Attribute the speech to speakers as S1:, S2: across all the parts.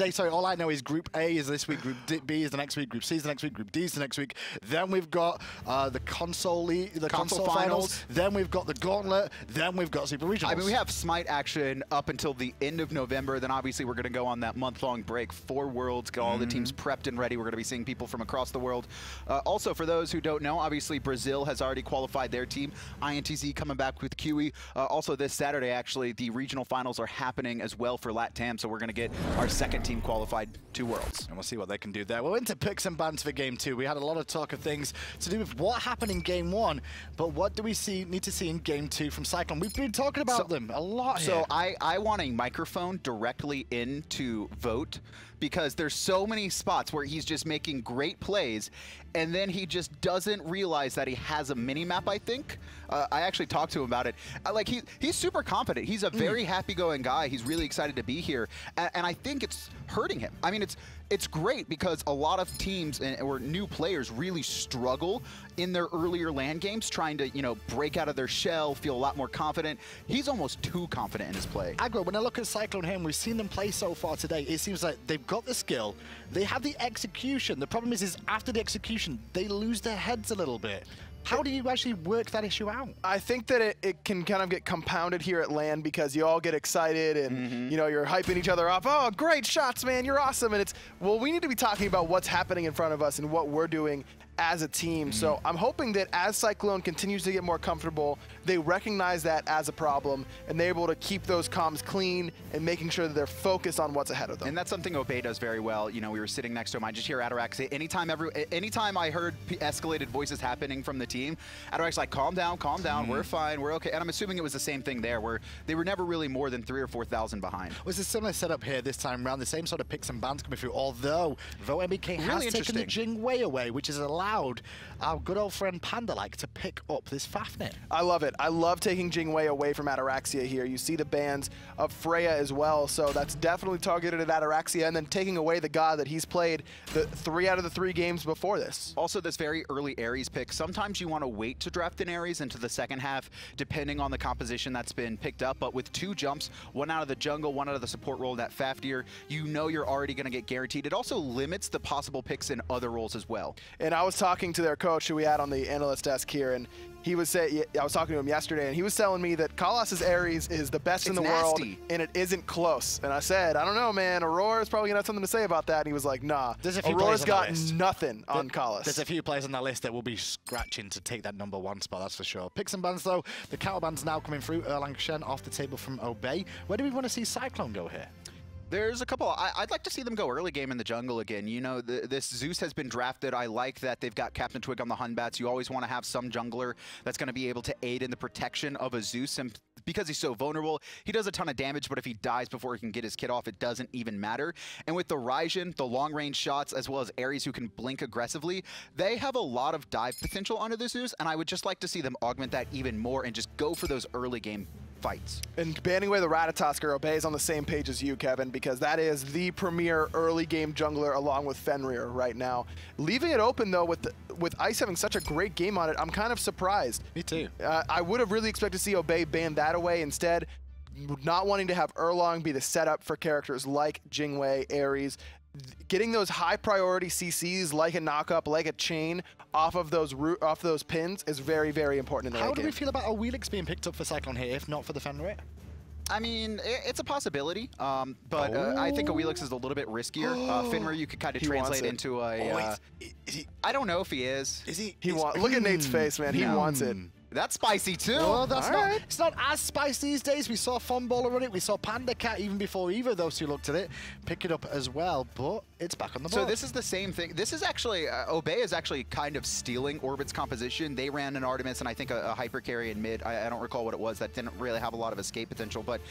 S1: today. Sorry, all I know is Group A is this week, Group B is the next week, Group C is the next week, Group D is the next week. Then we've got the console finals. Then we've got the Gauntlet. Then we've got Super Regionals.
S2: I mean, we have Smite action up until the end of November. Then obviously we're going to go on that month-long break for Worlds, get all the teams prepped and ready. We're going to be seeing people from across the world. Also, for those who don't know, obviously Brazil has already qualified their team. INTZ coming back with QE. Also this Saturday, actually, the regional finals are happening as well for LATAM, so we're going to get our second team qualified to Worlds.
S1: And we'll see what they can do there. We're into picks and bans for Game 2. We had a lot of talk of things to do with what happened in Game 1, but what do we need to see in Game 2 from Cyclone? We've been talking about them a lot here.
S2: So I want a microphone directly into Vote, because there's so many spots where he's just making great plays, and then he just doesn't realize that he has a mini-map, I think. I actually talked to him about it. Like, he's super confident. He's a very happy-going guy. He's really excited to be here, and I think it's hurting him. I mean, it's great because a lot of teams or new players really struggle in their earlier LAN games, trying to, you know, break out of their shell, feel a lot more confident. He's almost too confident in his play.
S1: Aggro, when I look at Cyclone here, and we've seen them play so far today, it seems like they've got the skill, they have the execution. The problem is after the execution, they lose their heads a little bit. How do you actually work that issue out?
S3: I think that it can kind of get compounded here at LAN because you all get excited and you know, you're hyping each other up. Oh, great shots, man, you're awesome. And it's, well, we need to be talking about what's happening in front of us and what we're doing as a team. So I'm hoping that as Cyclone continues to get more comfortable, they recognize that as a problem and they're able to keep those comms clean and making sure that they're focused on what's ahead of them.
S2: And that's something Obey does very well. You know, we were sitting next to him. I just hear Ataraxia. Anytime I heard escalated voices happening from the team, Ataraxia's like, calm down, we're fine, we're okay. And I'm assuming it was the same thing there, where they were never really more than 3,000 or 4,000 behind.
S1: Was a similar setup here this time around, the same sort of picks and bans coming through, although VoteNBK has taken the Jing way away, which has allowed our good old friend PANDALIKE to pick up this Fafnir.
S3: I love it. I love taking Jing away from Ataraxia here. You see the bans of Freya as well, so that's definitely targeted at Ataraxia, and then taking away the god that he's played the 3 out of the 3 games before this.
S2: Also, this very early Ares pick, sometimes you want to wait to draft an Ares into the second half, depending on the composition that's been picked up, but with 2 jumps, 1 out of the jungle, 1 out of the support role, that Fafnir, you know you're already going to get guaranteed. It also limits the possible picks in other roles as well.
S3: And I was talking to their coach who we had on the analyst desk here, and he was saying, I was talking to him yesterday, and he was telling me that Colossus Ares is the best in the world, and it isn't close. And I said, I don't know, man. Aurora's probably gonna have something to say about that. And he was like, nah. Aurora's got nothing on Colossus.
S1: There's a few players on that list that will be scratching to take that #1 spot, that's for sure. Picks and bans though, the counter bans now coming through. Erlang Shen off the table from Obey. Where do we want to see Cyclone go here?
S2: There's a couple. I'd like to see them go early game in the jungle again. You know, this Zeus has been drafted. I like that they've got CaptainTwig on the Hunbats. You always want to have some jungler that's going to be able to aid in the protection of a Zeus. And because he's so vulnerable, he does a ton of damage, but if he dies before he can get his kit off, it doesn't even matter. And with the Raijin, the long-range shots, as well as Ares who can blink aggressively, they have a lot of dive potential under the Zeus, and I would just like to see them augment that even more and just go for those early game fights.
S3: And banning away the Ratatosker, Obey is on the same page as you, Kevin, because that is the premier early game jungler along with Fenrir right now. Leaving it open though, with Ice having such a great game on it, I'm kind of surprised.
S1: Me too.
S3: I would have really expected to see Obey ban that away. Instead, not wanting to have Erlang be the setup for characters like Jingwei, Ares, getting those high priority CCs like a knockup, like a chain off of those pins is very, very important in the late game.
S1: How do we feel about Awilix being picked up for Cyclone here, if not for the Fenrir?
S2: I mean, it's a possibility, but I think Awilix is a little bit riskier. Fenrir, you could kind of translate into a... I don't know if he is.
S1: Is he?
S3: Look at Nate's face, man. He wants it.
S2: That's spicy too.
S1: Well, it's not as spicy these days. We saw Funballer run it. We saw PandaCat even before either of those two looked at it, pick it up as well, but it's back on the board.
S2: So this is the same thing. This is actually, Obey is actually kind of stealing Orbit's composition. They ran an Artemis and I think a hyper carry in mid. I don't recall what it was. That didn't really have a lot of escape potential, but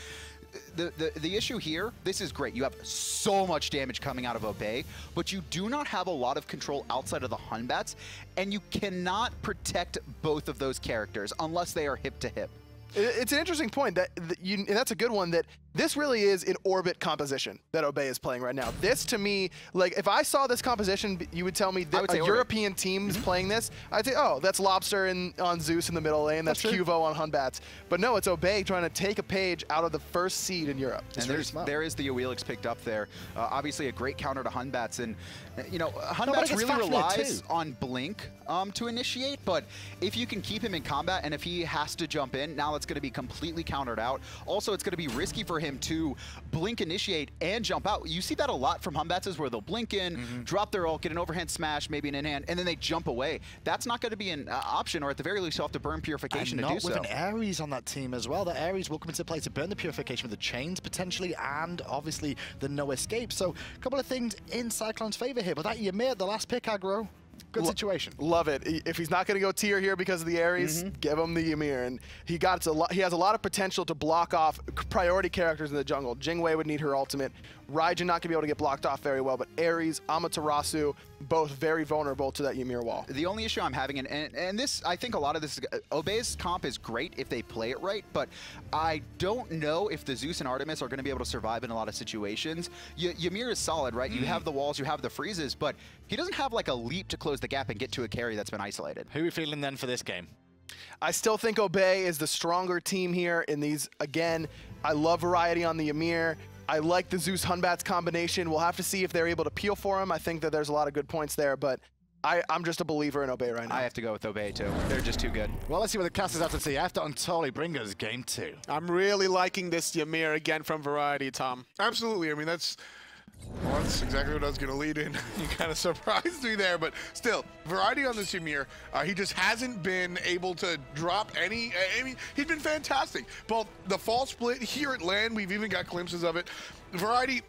S2: the issue here, this is great. You have so much damage coming out of Obey, but you do not have a lot of control outside of the Hunbats, and you cannot protect both of those characters unless they are hip to hip.
S3: It's an interesting point. That's a good one, that this really is an orbit composition that Obey is playing right now. This, to me, like, if I saw this composition, you would tell me that a European team's playing this, I'd say, oh, that's Lobster on Zeus in the middle lane, that's Cuvo on Hunbats. But no, it's Obey trying to take a page out of the first seed in Europe.
S2: And there is the Awilix picked up there. Obviously, a great counter to Hunbats. And, you know, Hunbats really relies on Blink to initiate, but if you can keep him in combat and if he has to jump in, now it's going to be completely countered out. Also, it's going to be risky for him to blink initiate and jump out. You see that a lot from Hunbats where they'll blink in, drop their ult, get an overhand smash, maybe an in-hand, and then they jump away. That's not going to be an option, or at the very least, you'll have to burn Purification to do so.
S1: With an Ares on that team as well. The Ares will come into play to burn the Purification with the chains potentially, and obviously the no escape. So a couple of things in Cyclone's favor here, but that Ymir, the last pick aggro, good situation.
S3: Love it. If he's not going to go tier here because of the Ares, give him the Ymir. And he has a lot of potential to block off priority characters in the jungle. Jing would need her ultimate. Raijin not going to be able to get blocked off very well, but Ares, Amaterasu, both very vulnerable to that Ymir wall.
S2: The only issue I'm having, and this, I think a lot of this, Obey's comp is great if they play it right, but I don't know if the Zeus and Artemis are going to be able to survive in a lot of situations. Ymir is solid, right? You have the walls, you have the freezes, but he doesn't have like a leap to close the gap and get to a carry that's been isolated.
S1: Who are we feeling then for this game?
S3: I still think Obey is the stronger team here in these. Again, I love variety on the Ymir. I like the Zeus Hunbats combination. We'll have to see if they're able to peel for him. I think that there's a lot of good points there, but I'm just a believer in Obey right now.
S2: I have to go with Obey too. They're just too good.
S1: Well, let's see what the casters have to say after Untolly bring us game 2.
S4: I'm really liking this Ymir again from Variety, Tom.
S5: Absolutely. I mean, that's exactly what I was going to lead in. You kind of surprised me there, but still, variety on this Ymir. He just hasn't been able to drop any. I mean, he's been fantastic. Both the fall split here at LAN, we've even got glimpses of it. Variety,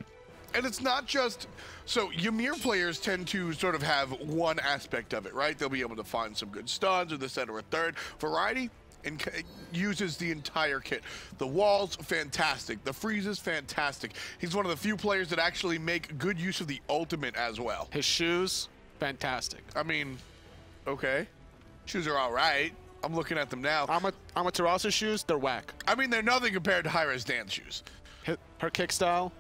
S5: and it's not just. So Ymir players tend to sort of have one aspect of it, right? They'll be able to find some good stuns or this, that, or a third. Variety and uses the entire kit. The walls, fantastic. The freezes, fantastic. He's one of the few players that actually make good use of the ultimate as well.
S4: His shoes, fantastic.
S5: I mean, okay. Shoes are all right. I'm looking at them now.
S4: Amaterasu shoes, they're whack.
S5: I mean, they're nothing compared to hi-rez dance shoes.
S4: Her kick style,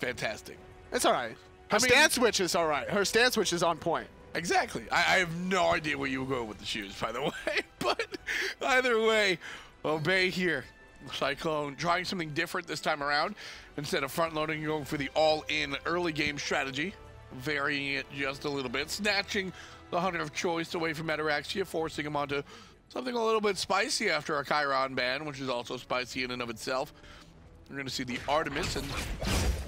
S5: fantastic.
S4: It's all right. Her stance switch is all right. Her stance switch is on point.
S5: Exactly. I have no idea where you were going with the shoes, by the way. But either way, Obey here. Cyclone trying something different this time around. Instead of front-loading, you're going for the all-in early game strategy. Varying it just a little bit. Snatching the Hunter of Choice away from Ataraxia, forcing him onto something a little bit spicy after a Chiron ban, which is also spicy in and of itself. We're going to see the Artemis, and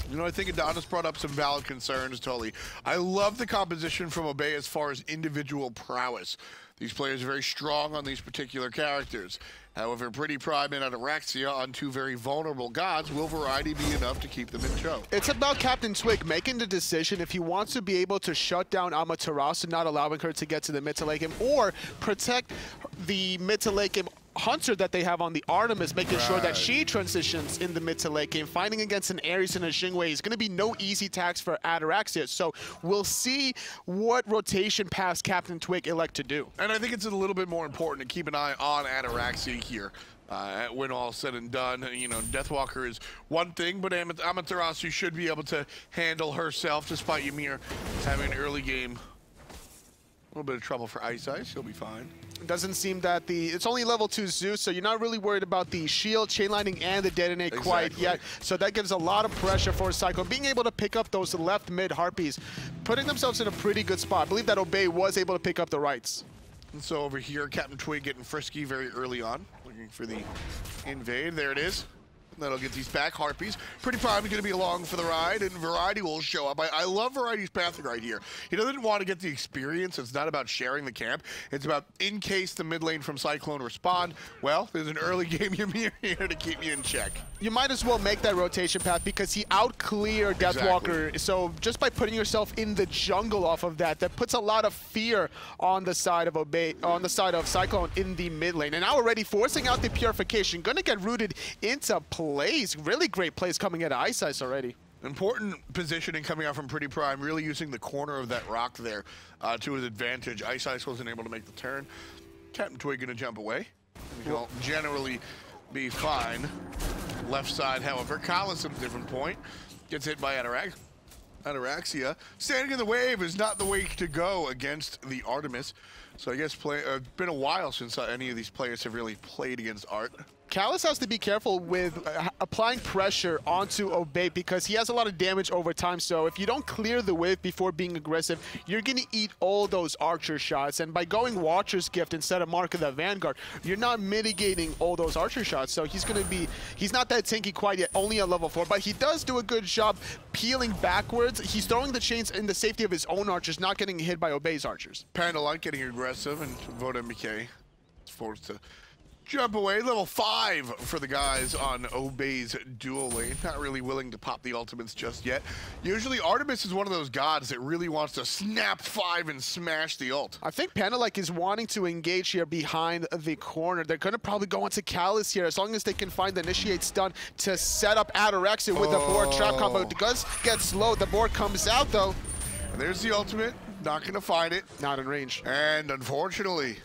S5: you know, I think Adonis brought up some valid concerns, totally. I love the composition from Obey as far as individual prowess. These players are very strong on these particular characters. However, PrettyPriMe and Ataraxia on two very vulnerable gods, will variety be enough to keep them in show?
S4: It's about CaptainTwig making the decision if he wants to be able to shut down Amaterasu, not allowing her to get to the mid to late game, or protect the mid to late game Hunter that they have on the Artemis, making sure that she transitions in the mid to late game. Fighting against an Ares and a Jing is going to be no easy task for Ataraxia. So we'll see what rotation paths CaptainTwig elect to do.
S5: And I think it's a little bit more important to keep an eye on Ataraxia here. When all said and done, you know, Deathwalker is one thing, but Amaterasu should be able to handle herself, despite Ymir having an early game. A little bit of trouble for Ice. He'll be fine.
S4: It doesn't seem that it's only level 2 Zeus, so you're not really worried about the shield, chain lightning, and the detonate quite yet. So that gives a lot of pressure for Cyclone. Being able to pick up those left mid Harpies, putting themselves in a pretty good spot. I believe that Obey was able to pick up the rights.
S5: And so over here, CaptainTwig getting frisky very early on, looking for the invade. There it is. That'll get these back Harpies. PrettyPriMe going to be along for the ride, and Variety will show up. I love Variety's path right here. He doesn't want to get the experience. It's not about sharing the camp. It's about in case the mid lane from Cyclone respond, well, there's an early game Ymir here to keep you in check.
S4: You might as well make that rotation path because he outcleared Deathwalker. So just by putting yourself in the jungle off of that, that puts a lot of fear on the side of Cyclone in the mid lane. And now already forcing out the purification, gonna get rooted into plays. Really great plays coming out of iceice already.
S5: Important positioning coming out from PrettyPriMe, really using the corner of that rock there to his advantage. iceice wasn't able to make the turn. CaptainTwig gonna jump away. He'll generally be fine. left side, however. Kalas at a different point. Gets hit by Ataraxia. Standing in the wave is not the way to go against the Artemis. So I guess been a while since any of these players have really played against Art.
S4: Kalas has to be careful with applying pressure onto Obey because he has a lot of damage over time. So if you don't clear the wave before being aggressive, you're going to eat all those archer shots. And by going Watcher's Gift instead of Mark of the Vanguard, you're not mitigating all those archer shots. So he's not that tanky quite yet, only at level 4, but he does do a good job peeling backwards. He's throwing the chains in the safety of his own archers, not getting hit by Obey's archers.
S5: PANDALIKE getting aggressive, and VoteNBK is forced to jump away. Level 5 for the guys on Obey's dual lane. Not really willing to pop the ultimates just yet. Usually Artemis is one of those gods that really wants to snap 5 and smash the ult.
S4: I think PANDALIKE is wanting to engage here behind the corner. They're going to probably go into Kalas here as long as they can find the initiate stun to set up Ataraxia with the board trap combo. It does get slow. The board comes out though.
S5: And there's the ultimate. Not going to find it.
S4: Not in range.
S5: And unfortunately,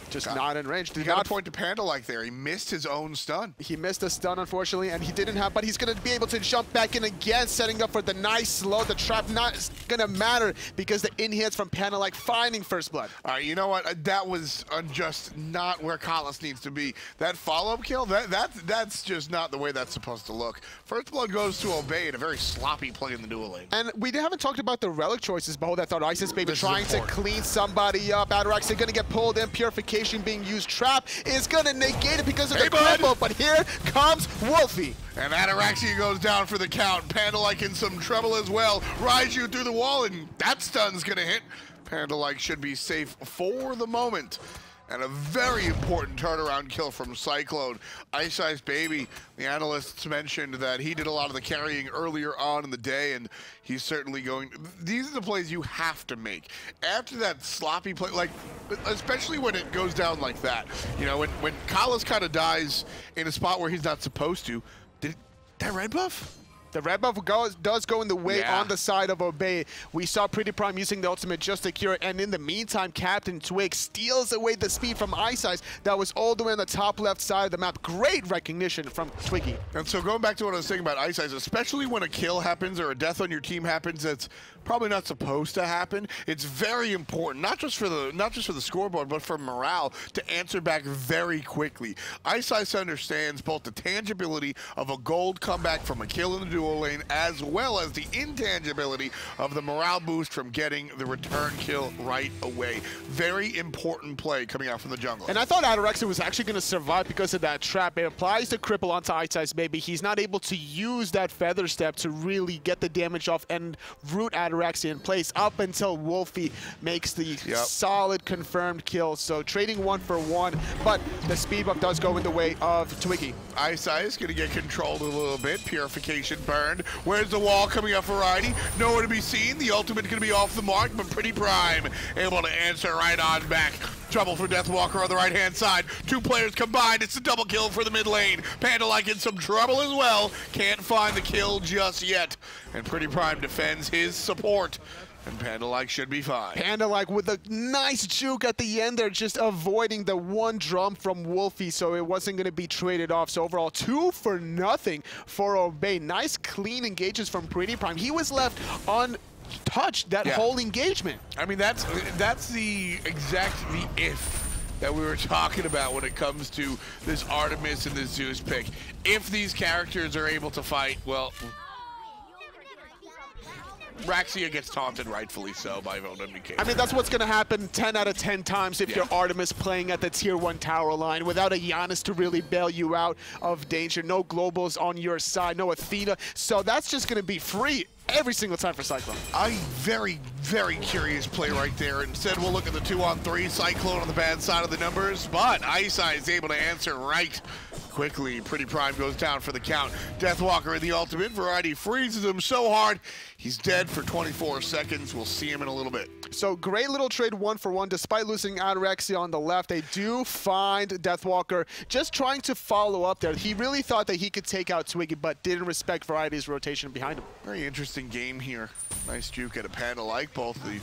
S4: just not in range.
S5: You got to point to PANDALIKE there. He missed his own stun.
S4: He missed a stun, unfortunately, and he didn't have, but he's going to be able to jump back in again, setting up for the nice slow. The trap not going to matter because the in-hits from PANDALIKE finding first blood.
S5: All right, you know what? That was just not where Kalas needs to be. That follow-up kill, that's just not the way that's supposed to look. First blood goes to Obey in a very sloppy play in the dual lane.
S4: And we haven't talked about the relic choices, Behold, I thought iceicebabyy trying to clean somebody up. Ataraxia going to get pulled in. Purification being used. Trap is going to negate it because of the cripple, but here comes Wlfy.
S5: And Ataraxia goes down for the count. PANDALIKE in some trouble as well. Raijin through the wall, and that stun's going to hit. PANDALIKE should be safe for the moment. And a very important turnaround kill from Cyclone. iceicebabyy, the analysts mentioned that he did a lot of the carrying earlier on in the day, and he's certainly going... These are the plays you have to make. After that sloppy play, like, especially when it goes down like that. You know, when Kalas kind of dies in a spot where he's not supposed to, did that red buff?
S4: The red buff does go in the way on the side of Obey. We saw PrettyPriMe using the ultimate just to cure it, and in the meantime, CaptainTwig steals away the speed from iceice that was all the way on the top left side of the map. Great recognition from Twiggy.
S5: And so going back to what I was saying about iceice, especially when a kill happens or a death on your team happens that's probably not supposed to happen, it's very important, not just for the scoreboard, but for morale, to answer back very quickly. iceice understands both the tangibility of a gold comeback from a kill in the dual lane, as well as the intangibility of the morale boost from getting the return kill right away. Very important play coming out from the jungle.
S4: And I thought Ataraxia was actually going to survive because of that trap. It applies the cripple onto iceicebabyy. He's not able to use that feather step to really get the damage off and root Ataraxia in place up until Wlfy makes the solid confirmed kill. So trading 1 for 1, but the speed buff does go in the way of Twiggy.
S5: iceice going to get controlled a little bit. Purification burned. Where's the wall coming up for Raijin? Nowhere to be seen. The ultimate going to be off the mark, but PrettyPriMe able to answer right on back. Trouble for Deathwalker on the right-hand side. 2 players combined. It's a double kill for the mid lane. PANDALIKE in some trouble as well. Can't find the kill just yet. And PrettyPriMe defends his support. And PANDALIKE should be fine.
S4: PANDALIKE with a nice juke at the end there, just avoiding the 1 drum from Wlfy, so it wasn't going to be traded off. So overall, 2 for nothing for Obey. Nice clean engagements from PrettyPriMe. He was left untouched that whole engagement.
S5: I mean, that's the if that we were talking about when it comes to this Artemis and this Zeus pick. If these characters are able to fight, well, Raxia gets taunted, rightfully so, by VoteNBK.
S4: I mean, that's what's going to happen 10 out of 10 times if you're Artemis playing at the Tier 1 tower line without a Giannis to really bail you out of danger. No globals on your side, no Athena. So that's just going to be free every single time for Cyclone.
S5: Very, very curious play right there. Instead, we'll look at the 2-on-3. Cyclone on the bad side of the numbers, but iceice is able to answer right quickly. PrettyPriMe goes down for the count. Deathwalker in the ultimate. Variety freezes him so hard, he's dead for 24 seconds. We'll see him in a little bit.
S4: So great little trade 1 for 1. Despite losing Ataraxia on the left, they do find Deathwalker just trying to follow up there. He really thought that he could take out Twiggy, but didn't respect Variety's rotation behind him.
S5: Very interesting game here. Nice juke at a PANDALIKE, both the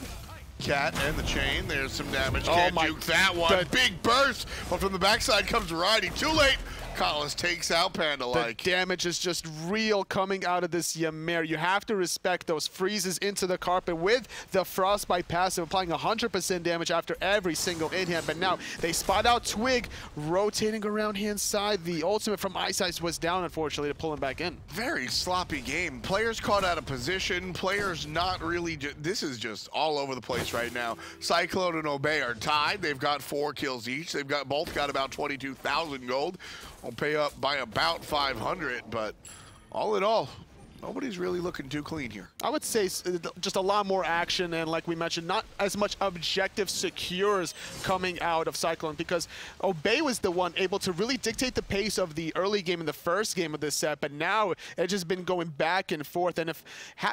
S5: cat and the chain. There's some damage. Can't juke that one. Big burst, but from the backside comes Variety. Too late. Collis takes out PandaLike.
S4: The damage is just real coming out of this Ymir. You have to respect those freezes into the carpet with the Frostbite passive, applying 100% damage after every single in-hand. But now they spot out Twig rotating around hand side. The ultimate from Ice was down, unfortunately, to pull him back in.
S5: Very sloppy game. Players caught out of position. Players not really. This is just all over the place right now. Cyclone and Obey are tied. They've got 4 kills each. They've both got about 22,000 gold. Will pay up by about 500, but all in all, nobody's really looking too clean here.
S4: I would say just a lot more action, and like we mentioned, not as much objective secures coming out of Cyclone, because Obey was the one able to really dictate the pace of the early game in the first game of this set, but now it's just been going back and forth. And if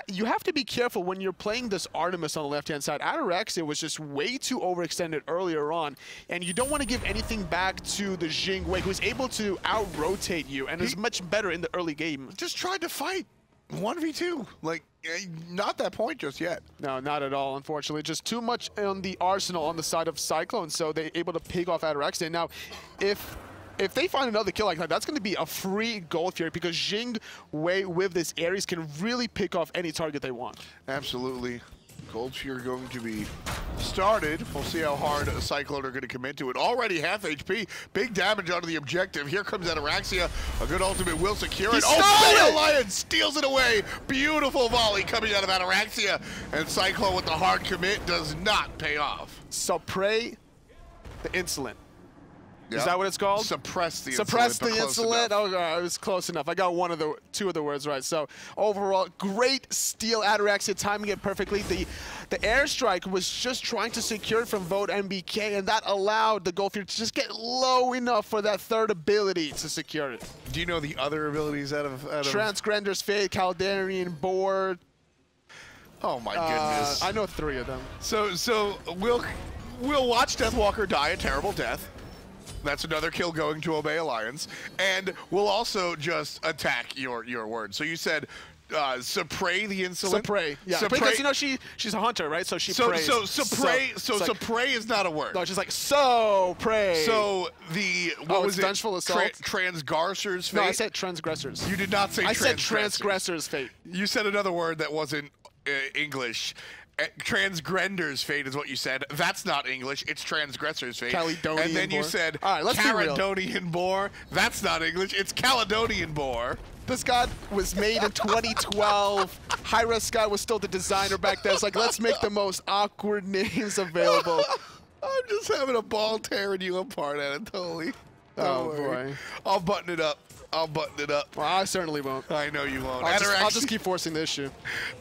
S4: you have to be careful when you're playing this Artemis on the left-hand side. Ataraxia was just way too overextended earlier on, and you don't want to give anything back to the Jing, who was able to out-rotate you, and is much better in the early game.
S5: Just tried to fight. 1v2, like, not that point just yet.
S4: No, not at all, unfortunately. Just too much on the arsenal on the side of Cyclone, so they're able to pig off Ataraxia. Now, if they find another kill like that, that's going to be a free gold Fury, because Jing Wei with this Ares can really pick off any target they want.
S5: Absolutely. Gold Fury going to be started. We'll see how hard Cyclone are going to commit to it. Already half HP. Big damage onto the objective. Here comes Ataraxia. A good ultimate will secure it. Oh, Alliance steals it away. Beautiful volley coming out of Ataraxia. And Cyclone with the hard commit does not pay off.
S4: Supprey the Insolent.
S5: Yep.
S4: Is that what it's called?
S5: Suppress the Insolent.
S4: Suppress the Insolent. Oh, it was close enough. I got two of the words right. So overall, great steal. Ataraxia timing it perfectly. The airstrike was just trying to secure it from VoteNBK, and that allowed the Gold Fury to just get low enough for that third ability to secure it.
S5: Do you know the other abilities out of
S4: Transgrender's Fate, Caldarian Board.
S5: Oh my goodness.
S4: I know 3 of them.
S5: So we'll watch Deathwalker die a terrible death. That's another kill going to Obey Alliance. And we'll also just attack your word. So you said Supprey the Insolent.
S4: Supprey, yeah.
S5: Supprey.
S4: Because, you know, she's a hunter, right? So she prays.
S5: So Supprey is not a word.
S4: No, she's like, so pray.
S5: So what was it?
S4: Vengeful Assault?
S5: Transgressor's Fate?
S4: No, I said transgressors.
S5: You did not say transgressors.
S4: I said transgressor's fate.
S5: You said another word that wasn't English. Transgrender's Fate is what you said. That's not English. It's Transgressor's Fate.
S4: Caledonian
S5: And then you said Caledonian Boar. That's not English. It's Caledonian Boar.
S4: This god was made in 2012. hi-rez guy was still the designer back then. It's like, let's make the most awkward names available.
S5: I'm just having a ball tearing you apart, Anatoly.
S4: Oh, boy.
S5: I'll button it up. I'll button it up.
S4: Well, I certainly won't.
S5: I know you won't.
S4: I'll just keep forcing the issue.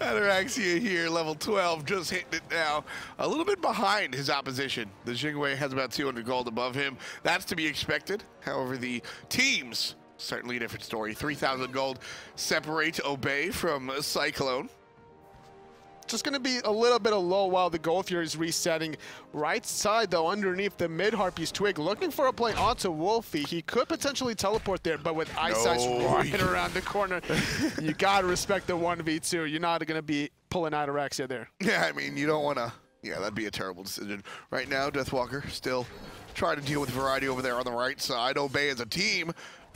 S5: Ataraxia here, level 12, just hitting it now. A little bit behind his opposition. The Jing Wei has about 200 gold above him. That's to be expected. However, the teams, certainly a different story. 3,000 gold separate Obey from Cyclone.
S4: Just going to be a little bit of low while the Gold Fury is resetting. Right side, though, underneath the mid-Harpies Twig, looking for a play onto Wlfy. He could potentially teleport there, but with Ice right around the corner, you got to respect the 1v2. You're not going to be pulling Ataraxia there.
S5: Yeah, I mean, you don't want to. Yeah, that'd be a terrible decision. Right now, Deathwalker still trying to deal with Variety over there on the right side. Obey as a team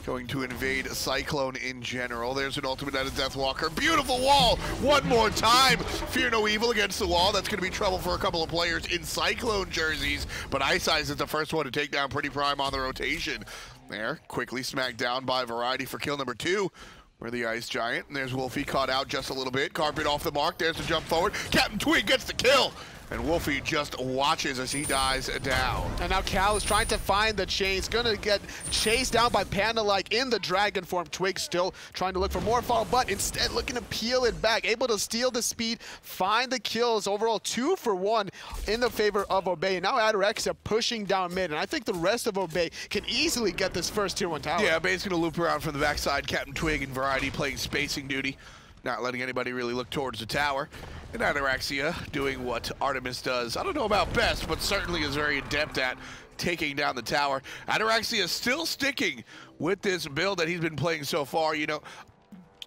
S5: going to invade Cyclone in general. There's an ultimate out of Deathwalker. Beautiful wall! One more time! Fear no evil against the wall. That's going to be trouble for a couple of players in Cyclone jerseys. But iceice is the first one to take down PrettyPriMe on the rotation. There, quickly smacked down by Variety for kill number 2. We're the Ice Giant. And there's Wlfy caught out just a little bit. Carpet off the mark. There's the jump forward. CaptainTwig gets the kill. And Wlfy just watches as he dies down.
S4: And now Cal is trying to find the chains. Gonna get chased down by PandaLike in the dragon form. Twig still trying to look for more fall, but instead looking to peel it back. Able to steal the speed, find the kills. Overall 2 for 1 in the favor of Obey. And now Ataraxia pushing down mid. And I think the rest of Obey can easily get this first tier 1 tower.
S5: Yeah, Obey's gonna loop around from the backside. CaptainTwig and Variety playing spacing duty. Not letting anybody really look towards the tower. And Ataraxia doing what Artemis does. I don't know about best, but certainly is very adept at taking down the tower. Ataraxia is still sticking with this build that he's been playing so far. You know,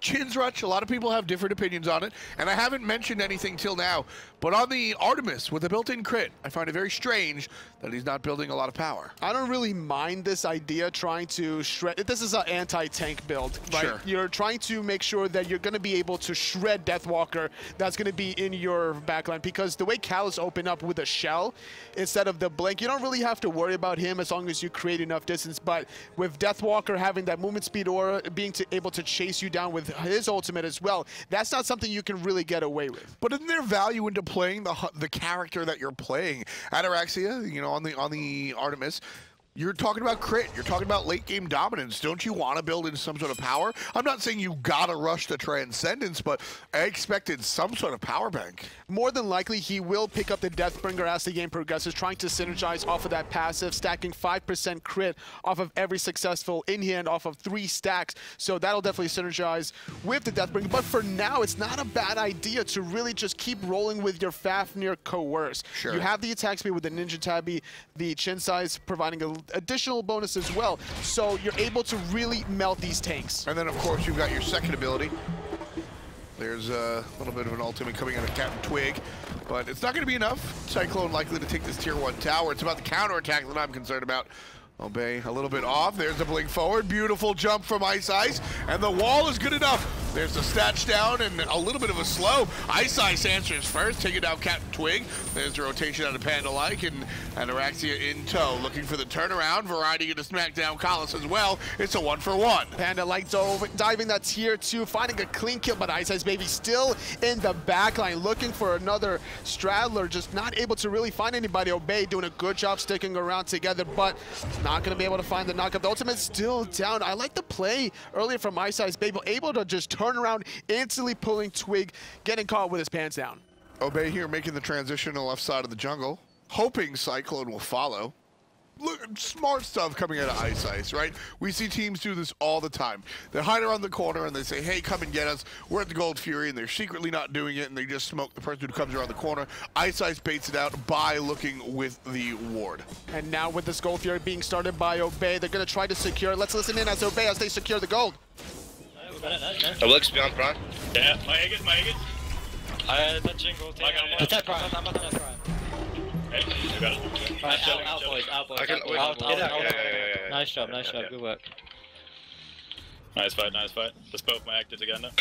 S5: Jin's Rush, a lot of people have different opinions on it, and I haven't mentioned anything till now, but on the Artemis with a built-in crit, I find it very strange that he's not building a lot of power.
S4: I don't really mind this idea trying to shred. This is an anti-tank build, right?
S5: Sure.
S4: You're trying to make sure that you're going to be able to shred Deathwalker that's going to be in your backline, because the way Callus open up with a shell instead of the blink, you don't really have to worry about him as long as you create enough distance. But with Deathwalker having that movement speed or being able to chase you down with his ultimate as well, that's not something you can really get away with.
S5: But isn't there value into playing the character that you're playing? Ataraxia, you know, on the Artemis, you're talking about crit, you're talking about late game dominance. Don't you want to build in some sort of power? I'm not saying you gotta rush to Transcendence, but I expected some sort of power bank.
S4: More than likely, he will pick up the Deathbringer as the game progresses, trying to synergize off of that passive, stacking 5% crit off of every successful in-hand off of 3 stacks. So that'll definitely synergize with the Deathbringer. But for now, it's not a bad idea to really just keep rolling with your Fafnir Coerce.
S5: Sure.
S4: You have the attack speed with the Ninja Tabby, the chin size providing a additional bonus as well, so you're able to really melt these tanks.
S5: And then of course you've got your second ability. There's a little bit of an ultimate coming out of CaptainTwig, but it's not going to be enough. Cyclone likely to take this tier 1 tower. It's about the counterattack that I'm concerned about. Obey a little bit off. There's the blink forward. Beautiful jump from Ice, and the wall is good enough. There's the stats down and a little bit of a slow. Ice answers first, taking down CaptainTwig. There's the rotation out of PANDALIKE, and Ataraxia in tow, looking for the turnaround. Variety going to smack down Callus as well. It's a 1-for-1.
S4: PANDALIKE diving that tier 2, finding a clean kill, but iceicebabyy still in the backline, looking for another straddler, just not able to really find anybody. Obey doing a good job sticking around together, but not going to be able to find the knockup. The ultimate's still down. I like the play earlier from iceicebabyy, able to just turn around, instantly pulling Twig, getting caught with his pants down.
S5: Obey here making the transition to the left side of the jungle, hoping Cyclone will follow. Look, smart stuff coming out of Ice, right? We see teams do this all the time. They hide around the corner and they say, hey, come and get us. We're at the Gold Fury, and they're secretly not doing it, and they just smoke the person who comes around the corner. Ice baits it out by looking with the ward.
S4: And now with this Gold Fury being started by Obey, they're going to try to secure. Let's listen in as Obey as they secure the gold.
S6: Awilix beyond Prime.
S7: Yeah, my Aegis.
S6: That Jing will take
S7: Protect Prime. I'm not Prime. Hey, you got it.
S8: Right, out boys.
S6: I can wait.
S8: Yeah. Nice job, good work.
S7: Nice fight. Let's both my actors again now.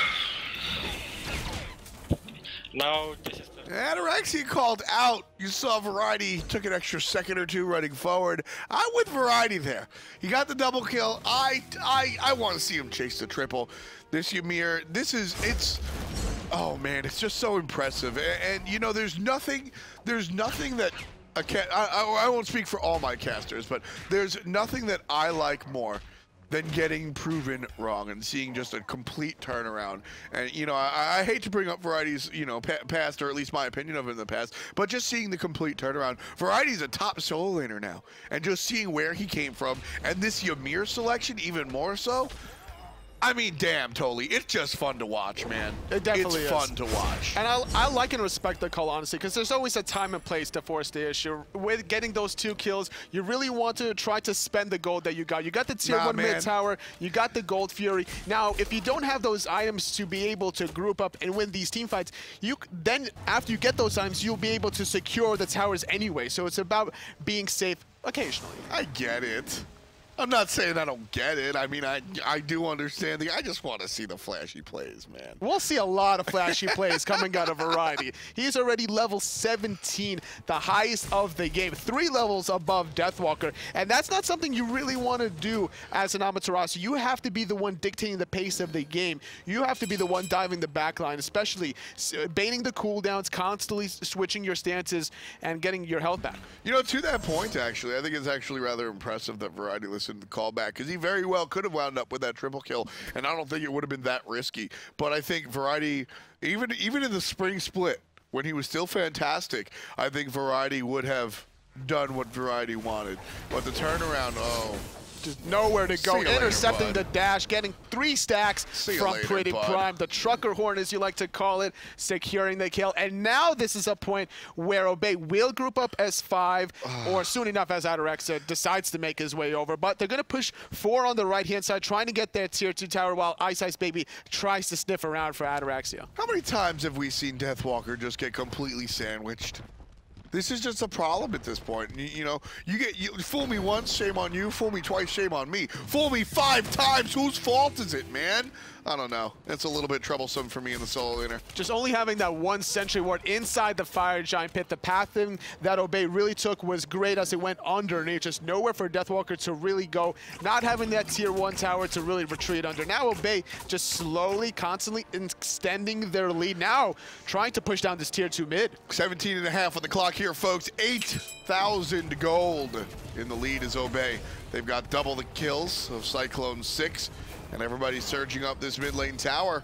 S6: No, this is the...
S5: Ataraxia called out. You saw Variety took an extra second or two running forward. I'm with Variety there. He got the double kill. I want to see him chase the triple. This Ymir, oh man, it's just so impressive. And you know, there's nothing that I won't speak for all my casters, but there's nothing that I like more than getting proven wrong and seeing just a complete turnaround. And, you know, I hate to bring up Variety's, you know, past, or at least my opinion of it in the past, but just seeing the complete turnaround. Variety's a top solo laner now, and just seeing where he came from, and this Ymir selection even more so, I mean, damn, totally. It's just fun to watch, man.
S4: It definitely is.
S5: It's fun to watch.
S4: And I like and respect the call, honestly, because there's always a time and place to force the issue. With getting those 2 kills, you really want to try to spend the gold that you got. You got the tier 1 mid tower, you got the Gold Fury. Now, if you don't have those items to be able to group up and win these team fights, then after you get those items, you'll be able to secure the towers anyway. So it's about being safe occasionally.
S5: I get it. I'm not saying I don't get it. I mean, I do understand. I just want to see the flashy plays, man.
S4: We'll see a lot of flashy plays coming out of Variety. He's already level 17, the highest of the game, 3 levels above Deathwalker. And that's not something you really want to do as an Amaterasu. You have to be the one dictating the pace of the game. You have to be the one diving the backline, especially baiting the cooldowns, constantly switching your stances, and getting your health back.
S5: You know, to that point, actually, I think it's actually rather impressive that Variety listened to the callback, because he very well could have wound up with that triple kill, and I don't think it would have been that risky. But I think Variety, even in the spring split, when he was still fantastic, I think Variety would have done what Variety wanted. But the turnaround, oh.
S4: Just nowhere to go.
S5: See you later,
S4: Intercepting
S5: bud.
S4: the dash, getting 3 stacks
S5: See you
S4: from
S5: later,
S4: PrettyPriMe. The trucker horn, as you like to call it, securing the kill. And now this is a point where Obey will group up as 5, or soon enough as Ataraxia decides to make his way over. But they're going to push 4 on the right-hand side, trying to get their tier 2 tower while iceicebabyy tries to sniff around for Ataraxia.
S5: How many times have we seen Deathwalker just get completely sandwiched? This is just a problem at this point. You know, you fool me once, shame on you. Fool me twice, shame on me. Fool me 5 times, whose fault is it, man? I don't know. It's a little bit troublesome for me in the solo laner.
S4: Just only having that 1 sentry ward inside the fire giant pit. The pathing that Obey really took was great as it went underneath. Just nowhere for Deathwalker to really go. Not having that tier 1 tower to really retreat under. Now Obey just slowly, constantly extending their lead. Now trying to push down this tier 2 mid.
S5: 17.5 on the clock here, folks. 8,000 gold in the lead is Obey. They've got double the kills of CycloneGG. And everybody's surging up this mid lane tower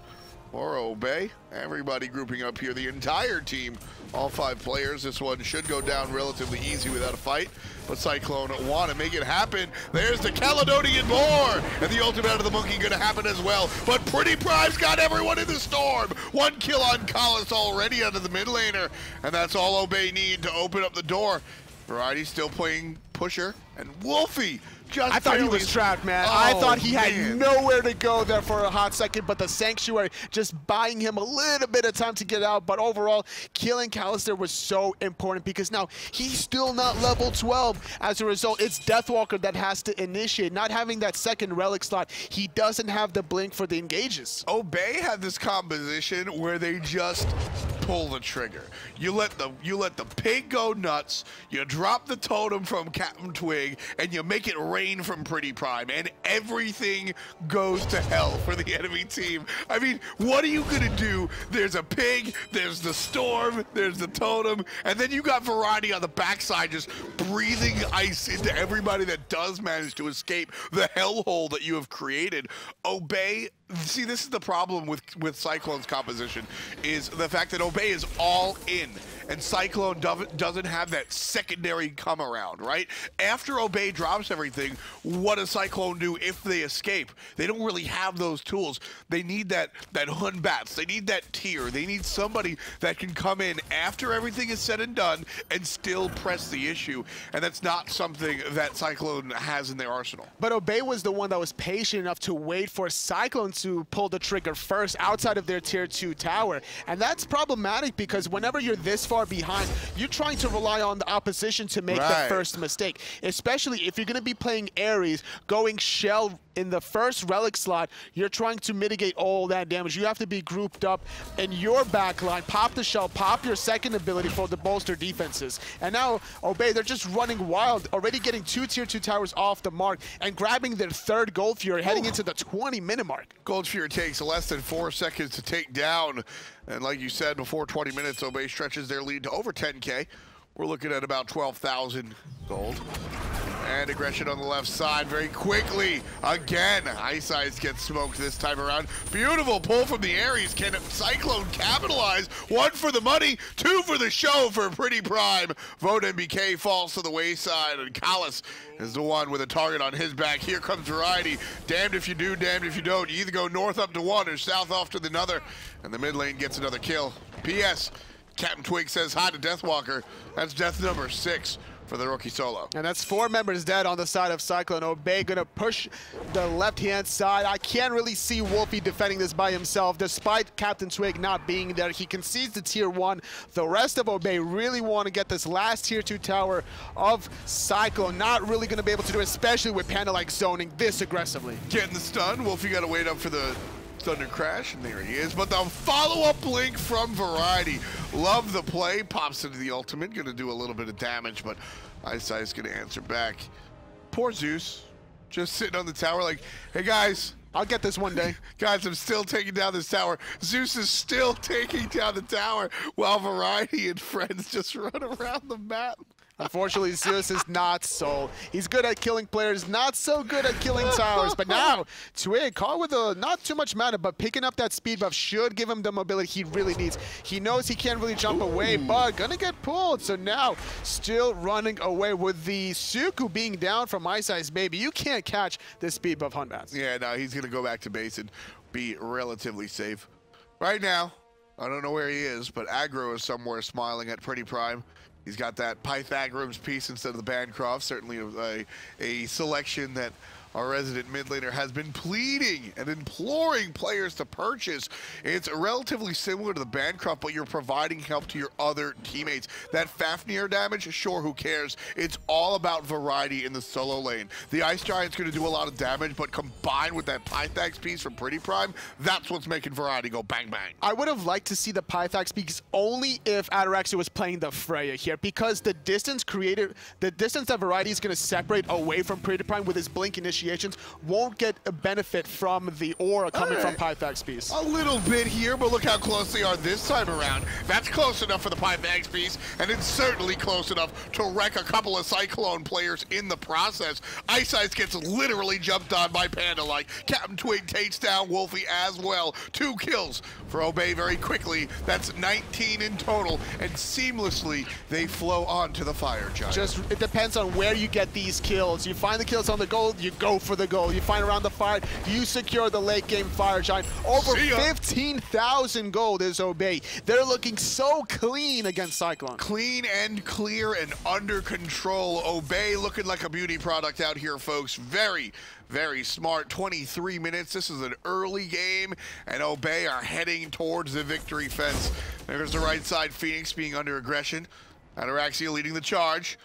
S5: for Obey. Everybody grouping up here, the entire team, all 5 players. This one should go down relatively easy without a fight, but Cyclone want to make it happen. There's the Caledonian Boar, and the ultimate out of the monkey gonna happen as well. But PrettyPrime's got everyone in the storm. 1 kill on Kalis already out of the mid laner, and that's all Obey need to open up the door. Variety's still playing pusher, and Wlfy just
S4: I thought he
S5: barely-
S4: was trapped, man.
S5: Oh,
S4: I thought he had
S5: man.
S4: nowhere to go there for a hot second, but the Sanctuary just buying him a little bit of time to get out. But overall, killing Callister was so important because now he's still not level 12. As a result, it's Deathwalker that has to initiate. Not having that second relic slot, he doesn't have the blink for the engages.
S5: Obey had this composition where they just pull the trigger. You let the pig go nuts, you drop the totem from CaptainTwig, and you make it rain from PrettyPriMe, and everything goes to hell for the enemy team. I mean, what are you gonna do? There's a pig, there's the storm, there's the totem, and then you got Variety on the backside just breathing ice into everybody that does manage to escape the hellhole that you have created. Obey, see, this is the problem with Cyclone's composition, is the fact that Obey is all in, and Cyclone doesn't have that secondary come around, right? After Obey drops everything, what does Cyclone do if they escape? They don't really have those tools. They need that Hun Batz. They need that tier. They need somebody that can come in after everything is said and done and still press the issue, and that's not something that Cyclone has in their arsenal.
S4: But Obey was the one that was patient enough to wait for Cyclone to pull the trigger first outside of their tier 2 tower. And that's problematic because whenever you're this far behind, you're trying to rely on the opposition to make the first mistake. Especially if you're going to be playing Ares, going Shell in the first relic slot, you're trying to mitigate all that damage. You have to be grouped up in your backline, pop the Shell, pop your second ability for the bolster defenses. And now Obey, they're just running wild, already getting 2 tier 2 towers off the mark and grabbing their 3rd Gold Fury heading into the 20-minute mark.
S5: Gold Fury takes less than 4 seconds to take down. And like you said, before 20 minutes, Obey stretches their lead to over 10K. We're looking at about 12,000 gold. And aggression on the left side very quickly. Again, iceice gets smoked this time around. Beautiful pull from the Ares. Can Cyclone capitalize? 1 for the money, 2 for the show for PrettyPriMe. VoteNBK falls to the wayside, and Kalis is the one with a target on his back. Here comes Variety. Damned if you do, damned if you don't. You either go north up to one or south off to the other. And the mid lane gets another kill. P.S. CaptainTwig says hi to Deathwalker. That's death number 6 for the rookie solo.
S4: And that's 4 members dead on the side of Cyclone. Obey gonna push the left-hand side. I can't really see Wlfy defending this by himself, despite CaptainTwig not being there. He concedes the tier 1. The rest of Obey really want to get this last tier 2 tower of Cyclone. Not really gonna be able to do it, especially with PANDALIKE zoning this aggressively.
S5: Getting the stun. Wlfy got to wait up for the Thunder Crash, and there he is. But the follow-up blink from Variety. Love the play. Pops into the ultimate. Going to do a little bit of damage, but iceice going to answer back. Poor Zeus. Just sitting on the tower like, hey, guys.
S4: I'll get this one day.
S5: Guys, I'm still taking down this tower. Zeus is still taking down the tower while Variety and friends just run around the map.
S4: Unfortunately, Zeus is not sold. He's good at killing players, not so good at killing towers. But now, Twig, caught with not too much mana, but picking up that speed buff should give him the mobility he really needs. He knows he can't really jump away, but gonna get pulled. So now, still running away with the Suku being down from iceicebabyy. You can't catch this speed buff Hunt Batz.
S5: Yeah, no, he's gonna go back to base and be relatively safe. Right now, I don't know where he is, but Aggro is somewhere smiling at PrettyPriMe. He's got that Pythagoras piece instead of the Bancroft. Certainly a selection that our resident mid laner has been pleading and imploring players to purchase. It's relatively similar to the Bancroft, but you're providing help to your other teammates. That Fafnir damage, sure, who cares? It's all about variety in the solo lane. The Ice Giant's going to do a lot of damage, but combined with that Pythax piece from PrettyPriMe, that's what's making variety go bang bang.
S4: I would have liked to see the Pythax piece only if Ataraxia was playing the Freya here, because the distance that variety is going to separate away from PrettyPriMe with his blink initiations won't get a benefit from the aura coming from Pythax piece.
S5: A little bit here, but look how close they are this time around. That's close enough for the Pythax piece, and it's certainly close enough to wreck a couple of Cyclone players in the process. Ice gets literally jumped on by PandaLike. CaptainTwig takes down Wlfy as well. 2 kills for Obey very quickly. That's 19 in total, and seamlessly they flow onto the Fire Giant.
S4: Just, it depends on where you get these kills. You find the kills on the gold, you go for the goal. You find around the fire, you secure the late game Fire Giant. Over 15,000 gold is Obey. They're looking so clean against Cyclone.
S5: Clean and clear and under control. Obey looking like a beauty product out here, folks. Very, very smart. 23 minutes. This is an early game, and Obey are heading towards the victory fence. There's the right side, Phoenix being under aggression. Ataraxia leading the charge.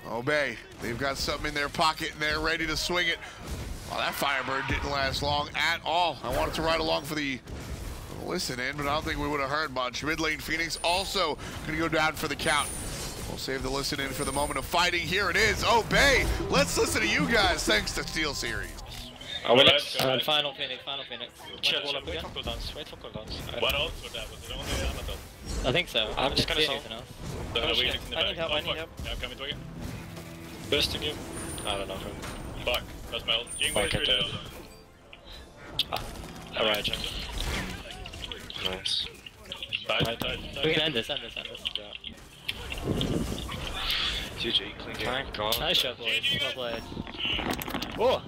S5: Obey, they've got something in their pocket and they're ready to swing it. Well, that Firebird didn't last long at all. I wanted to ride along for the listen in, but I don't think we would have heard much. Mid lane Phoenix also gonna go down for the count. We'll save the listen in for the moment of fighting. Here it is, Obey. Let's listen to you guys, thanks to Steel Series.
S8: Awilix. Final Phoenix.
S6: Chill, wait for cooldowns.
S7: What else was that? Was it only Amaterasu?
S8: I think so.
S6: I'm just gonna
S8: solve.
S7: So Awilix in the
S8: I
S7: back.
S8: need help,
S7: Oh,
S8: I need
S7: fuck.
S8: help.
S7: Yeah, I'm coming to you.
S6: Bursting you. I don't know.
S7: Fuck, that's my ult. Jing
S6: Fuck,
S7: was
S6: I
S7: really
S6: did.
S7: low.
S6: Alright. Nice.
S7: Tight.
S8: We can end this.
S6: Yeah. GG, clean game. Thank God.
S8: Nice shot, boys. Well played.
S4: Oh.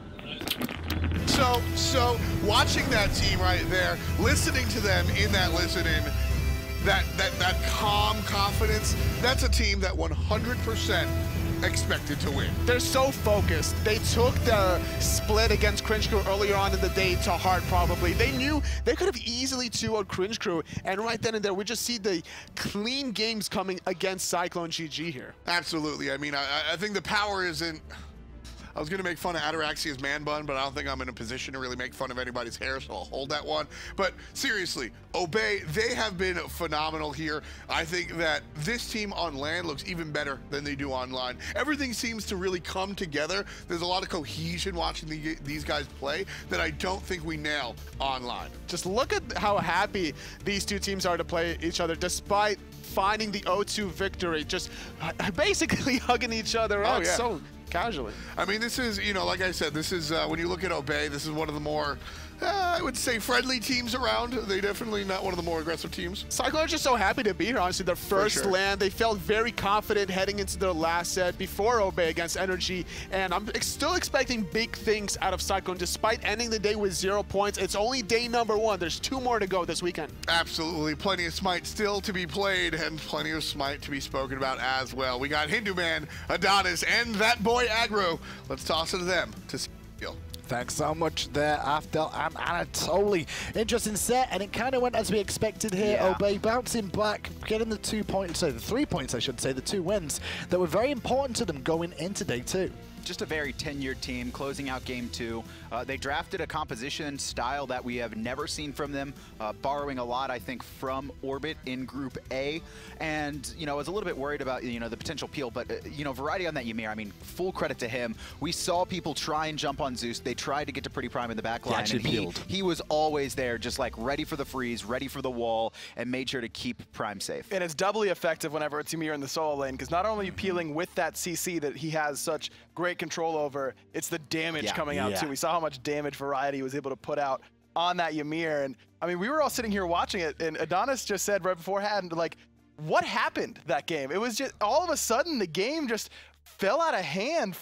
S5: So watching that team right there, listening to them in that listen-in, that calm confidence, that's a team that 100% expected to win.
S4: They're so focused. They took the split against Cringe Crew earlier on in the day to heart, probably. They knew they could have easily 2-0'd Cringe Crew, and right then and there, we just see the clean games coming against CycloneGG here.
S5: Absolutely. I mean, I think the power isn't... I was going to make fun of Ataraxia's man bun, but I don't think I'm in a position to really make fun of anybody's hair, so I'll hold that one. But seriously, Obey, they have been phenomenal here. I think that this team on land looks even better than they do online. Everything seems to really come together. There's a lot of cohesion watching these guys play that I don't think we nail online.
S4: Just look at how happy these two teams are to play each other, despite finding the 0-2 victory, just basically hugging each other out so casually.
S5: I mean, this is, you know, like I said, this is, when you look at Obey, this is one of the more, I would say, friendly teams around. They definitely not one of the more aggressive teams.
S4: Cyclone are just so happy to be here, honestly. Their first land, they felt very confident heading into their last set before Obey against Energy, and I'm still expecting big things out of Cyclone, despite ending the day with 0 points. It's only day number 1. There's 2 more to go this weekend.
S5: Absolutely. Plenty of Smite still to be played, and plenty of Smite to be spoken about as well. We got Hindu Man, Adonis, and that boy Aggro. Let's toss it to them to steal.
S1: Thanks so much there, Aftel and Anatoly. Interesting set, and it kind of went as we expected here. Obey bouncing back, getting the 2 points, so the 3 points, I should say, the 2 wins that were very important to them going into day 2.
S2: Just a very tenured team closing out game 2. They drafted a composition style that we have never seen from them, borrowing a lot, I think, from Orbit in Group A. And, you know, I was a little bit worried about, you know, the potential peel, but, you know, variety on that Ymir, I mean, full credit to him. We saw people try and jump on Zeus. They tried to get to PrettyPriMe in the back line, and he was always there, just like ready for the freeze, ready for the wall, and made sure to keep Prime safe. safe.
S3: And it's doubly effective whenever it's Ymir in the solo lane, because not only are you peeling with that CC that he has such great control over, it's the damage coming out too. We saw how much damage Variety was able to put out on that Ymir. And I mean, we were all sitting here watching it, and Adonis just said right beforehand, like, what happened that game? It was just all of a sudden the game just fell out of hand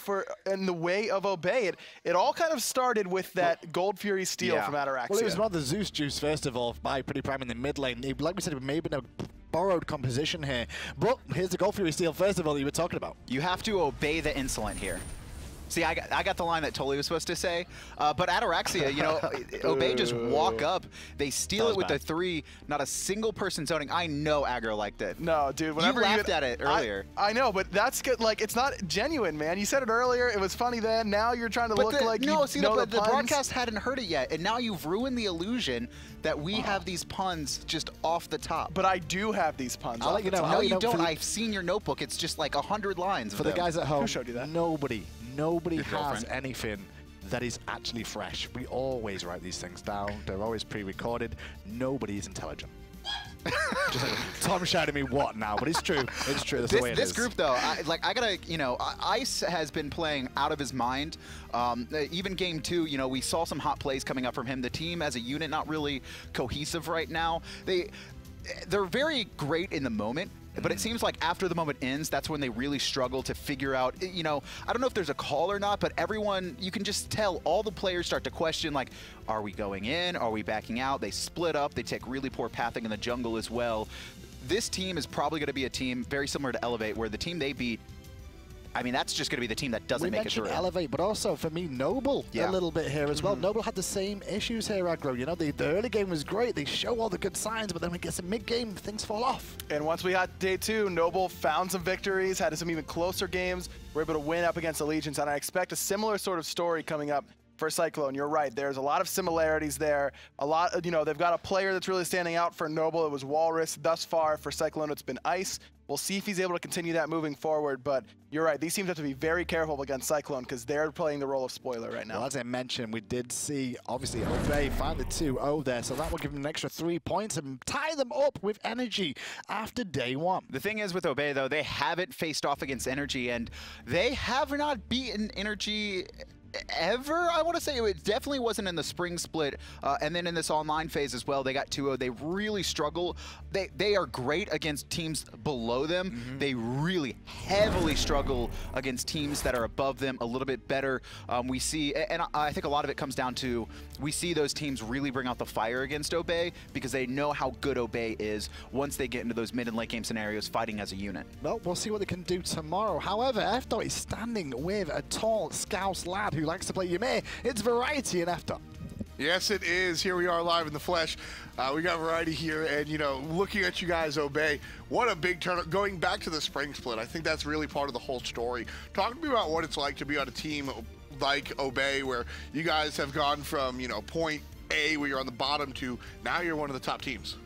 S3: in the way of Obey. It all kind of started with that Gold Fury steal from Ataraxia.
S1: Well, it was rather Zeus juice, first of all, by PrettyPriMe in the mid lane. Like we said, it may have been a borrowed composition here. But here's the Gold Fury steal, first of all, that you were talking about.
S2: You have to obey the insolent here. See, I got the line that Tully was supposed to say, but Ataraxia, you know, Obey just walk up, they steal it with the 3, not a single person zoning. I know aggro liked it.
S3: No, dude, whenever
S2: you laughed at it earlier.
S3: I know, but that's good. Like, it's not genuine, man. You said it earlier, it was funny then, now you're trying to look like you know the
S2: broadcast hadn't heard it yet, and now you've ruined the illusion that we have these puns just off the top.
S3: But I do have these puns
S1: I'll let you know.
S2: No, you don't. I've seen your notebook. It's just like 100 lines.
S1: For the guys at home,
S3: who showed you that?
S1: Nobody has anything that is actually fresh. We always write these things down. They're always pre-recorded. Nobody is intelligent. Just like, Tom shouted at me, what now? But it's true. It's true. That's the way it is.
S2: This group, though, I gotta, you know, Ice has been playing out of his mind. Even game 2, you know, we saw some hot plays coming up from him. The team as a unit not really cohesive right now. They're very great in the moment. But it seems like after the moment ends, that's when they really struggle to figure out, you know, I don't know if there's a call or not, but everyone, you can just tell all the players start to question, like, are we going in? Are we backing out? They split up. They take really poor pathing in the jungle as well. This team is probably going to be a team very similar to Elevate, where the team they beat, I mean, that's just going to be the team that doesn't make it through.
S1: We mentioned Elevate, but also, for me, Noble a little bit here as well. Noble had the same issues here, aggro. You know, the early game was great. They show all the good signs, but then when it gets to mid-game, things fall off.
S3: And once we got day 2, Noble found some victories, had some even closer games. We're able to win up against Allegiance, and I expect a similar sort of story coming up for Cyclone. You're right. There's a lot of similarities there. A lot, you know, they've got a player that's really standing out for Noble. It was Walrus. Thus far, for Cyclone, it's been Ice. We'll see if he's able to continue that moving forward, but you're right. These teams have to be very careful against Cyclone because they're playing the role of spoiler right now.
S1: Well, as I mentioned, we did see, obviously, Obey find the 2-0 there, so that will give them an extra 3 points and tie them up with Energy after day 1.
S2: The thing is with Obey, though, they haven't faced off against Energy, and they have not beaten Energy ever. I want to say it definitely wasn't in the spring split, and then in this online phase as well, they got 2-0. They really struggle. They are great against teams below them. They really heavily struggle against teams that are above them a little bit better. We see, and I think a lot of it comes down to, we see those teams really bring out the fire against Obey because they know how good Obey is once they get into those mid and late game scenarios fighting as a unit.
S1: Well, we'll see what they can do tomorrow. However, FDOT is standing with a tall Scouse lad who likes to play Ymir. It's Variety in FDOT.
S5: Yes, it is. Here we are live in the flesh. We got Variety here, and, you know, looking at you guys, Obey, what a big turn. Going back to the spring split, I think that's really part of the whole story. Talk to me about what it's like to be on a team like Obey, where you guys have gone from, you know, point A, where you're on the bottom, to now you're one of the top teams.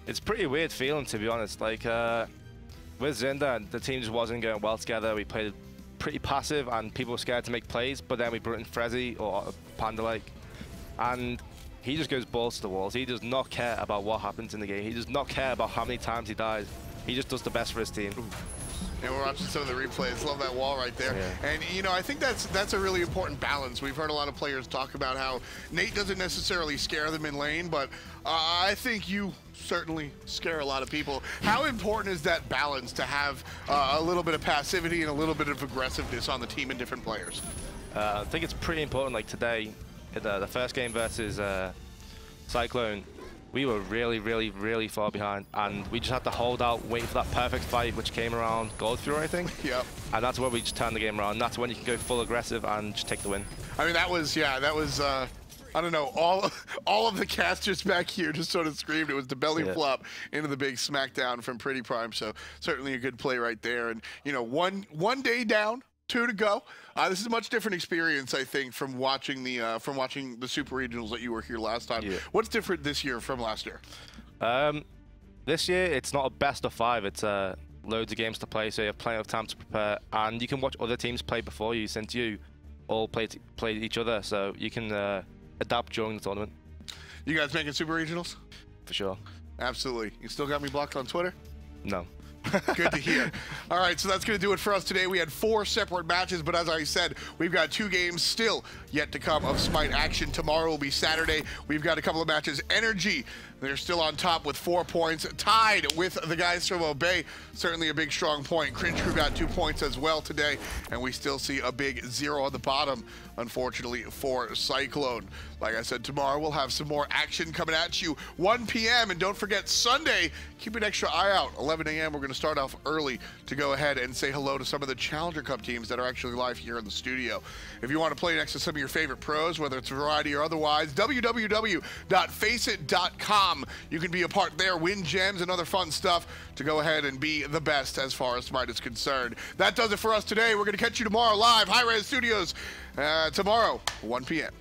S9: It's pretty weird feeling, to be honest. Like, with Zinda, the team just wasn't going well together. We played pretty passive, and people were scared to make plays, but then we brought in Frezzy or PANDALIKE, and he just goes balls to the walls. He does not care about what happens in the game. He does not care about how many times he dies. He just does the best for his team.
S5: And we're watching some of the replays. Love that wall right there.
S9: Yeah.
S5: And, you know, I think that's a really important balance. We've heard a lot of players talk about how Nate doesn't necessarily scare them in lane, but I think you certainly scare a lot of people. How important is that balance to have a little bit of passivity and a little bit of aggressiveness on the team and different players?
S9: I think it's pretty important. Like today, in the first game versus Cyclone, we were really far behind, and we just had to hold out, wait for that perfect fight, which came around Gold Fury, I think.
S5: Yep. And
S9: that's where we just turned the game around. That's when you can go full aggressive and just take the win.
S5: I mean, that was I don't know, all of the casters back here just sort of screamed. It was the belly flop into the big smackdown from PrettyPriMe. So certainly a good play right there. And, you know, one day down, 2 to go. This is a much different experience, I think, from watching the Super Regionals that you were here last time. Yeah. What's different this year from last year?
S9: This year, it's not a best of 5. It's loads of games to play, so you have plenty of time to prepare, and you can watch other teams play before you, since you all played each other, so you can adapt during the tournament.
S5: You guys making Super Regionals?
S9: For sure.
S5: Absolutely. You still got me blocked on Twitter?
S9: No.
S5: Good to hear. All right, so that's going to do it for us today. We had 4 separate matches, but as I said, we've got 2 games still yet to come of Smite action. Tomorrow will be Saturday. We've got a couple of matches. Energy, they're still on top with 4 points, tied with the guys from Obey. Certainly a big, strong point. Cringe Crew got 2 points as well today, and we still see a big 0 on the bottom, unfortunately, for Cyclone. Like I said, tomorrow we'll have some more action coming at you, 1 p.m. And don't forget, Sunday, keep an extra eye out. 11 a.m., we're going to start off early to go ahead and say hello to some of the Challenger Cup teams that are actually live here in the studio. If you want to play next to some of your favorite pros, whether it's variety or otherwise, www.faceit.com. You can be a part there, win gems and other fun stuff to go ahead and be the best as far as Smite is concerned. That does it for us today. We're going to catch you tomorrow live, hi-rez Studios, tomorrow, 1 p.m.